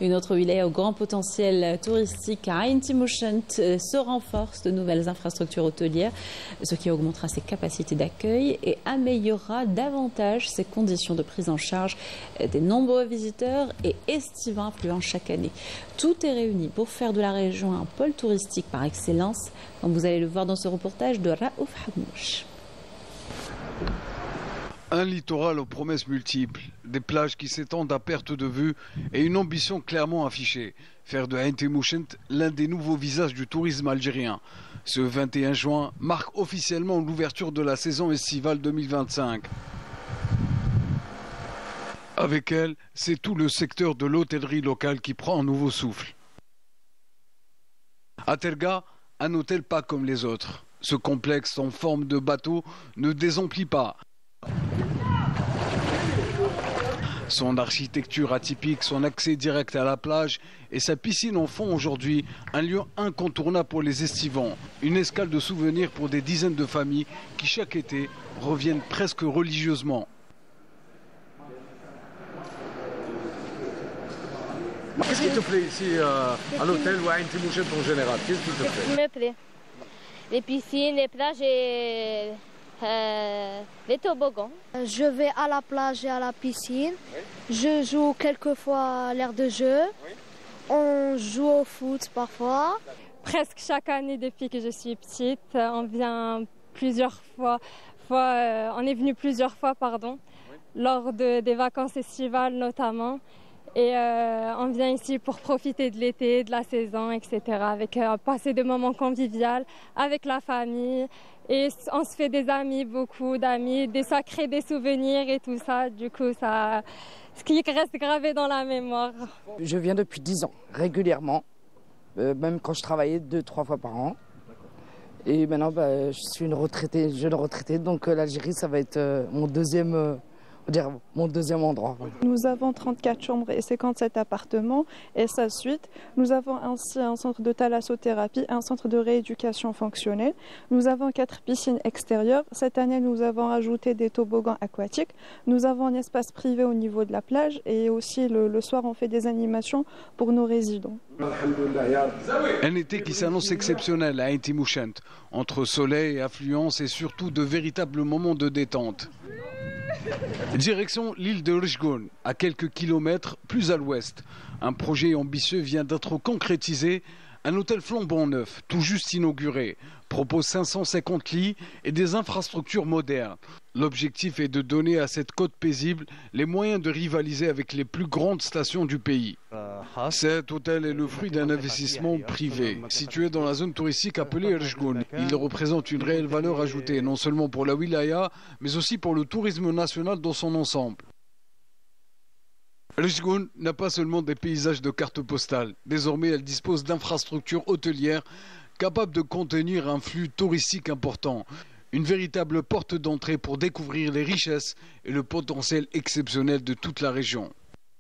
Une autre wilaya au grand potentiel touristique, Ain Timoshent, se renforce de nouvelles infrastructures hôtelières, ce qui augmentera ses capacités d'accueil et améliorera davantage ses conditions de prise en charge des nombreux visiteurs et estivants affluents chaque année. Tout est réuni pour faire de la région un pôle touristique par excellence, comme vous allez le voir dans ce reportage de Raouf Hamouche. Un littoral aux promesses multiples, des plages qui s'étendent à perte de vue et une ambition clairement affichée. Faire de Ain Timoshent l'un des nouveaux visages du tourisme algérien. Ce 21 juin marque officiellement l'ouverture de la saison estivale 2025. Avec elle, c'est tout le secteur de l'hôtellerie locale qui prend un nouveau souffle. À Terga, un hôtel pas comme les autres. Ce complexe en forme de bateau ne désemplit pas. Son architecture atypique, son accès direct à la plage et sa piscine en font aujourd'hui un lieu incontournable pour les estivants. Une escale de souvenirs pour des dizaines de familles qui chaque été reviennent presque religieusement. Qu'est-ce qui te plaît ici à l'hôtel ou à Ain Timoshent en général? Qu'est-ce qui te plaît? Ce qui me plaît. Les piscines, les plages et les toboggans. Je vais à la plage et à la piscine. Oui. Je joue quelquefois à l'air de jeu. Oui. On joue au foot parfois. Presque chaque année depuis que je suis petite, on vient plusieurs fois. On est venu plusieurs fois, oui. Lors des vacances estivales notamment. Et on vient ici pour profiter de l'été, de la saison, etc. Avec passer des moments conviviaux avec la famille. Et on se fait des amis, beaucoup d'amis, ça crée des souvenirs et tout ça. Du coup, ce qui reste gravé dans la mémoire. Je viens depuis 10 ans, régulièrement. Même quand je travaillais 2-3 fois par an. Et maintenant, je suis une jeune retraitée. Donc l'Algérie, ça va être mon deuxième endroit. Nous avons 34 chambres et 57 appartements et sa suite. Nous avons ainsi un centre de thalassothérapie, un centre de rééducation fonctionnelle. Nous avons 4 piscines extérieures. Cette année, nous avons ajouté des toboggans aquatiques. Nous avons un espace privé au niveau de la plage et aussi le soir, on fait des animations pour nos résidents. Un été qui s'annonce exceptionnel à Ain Timoshent, entre soleil et affluence et surtout de véritables moments de détente. Direction l'île de Rishgon, à quelques kilomètres plus à l'ouest. Un projet ambitieux vient d'être concrétisé. Un hôtel flambant neuf, tout juste inauguré, propose 550 lits et des infrastructures modernes. L'objectif est de donner à cette côte paisible les moyens de rivaliser avec les plus grandes stations du pays. Cet hôtel est le fruit d'un investissement privé. Situé dans la zone touristique appelée Rishgon, il représente une réelle valeur ajoutée, non seulement pour la wilaya, mais aussi pour le tourisme national dans son ensemble. Rishgon n'a pas seulement des paysages de cartes postales. Désormais, elle dispose d'infrastructures hôtelières capables de contenir un flux touristique important. Une véritable porte d'entrée pour découvrir les richesses et le potentiel exceptionnel de toute la région.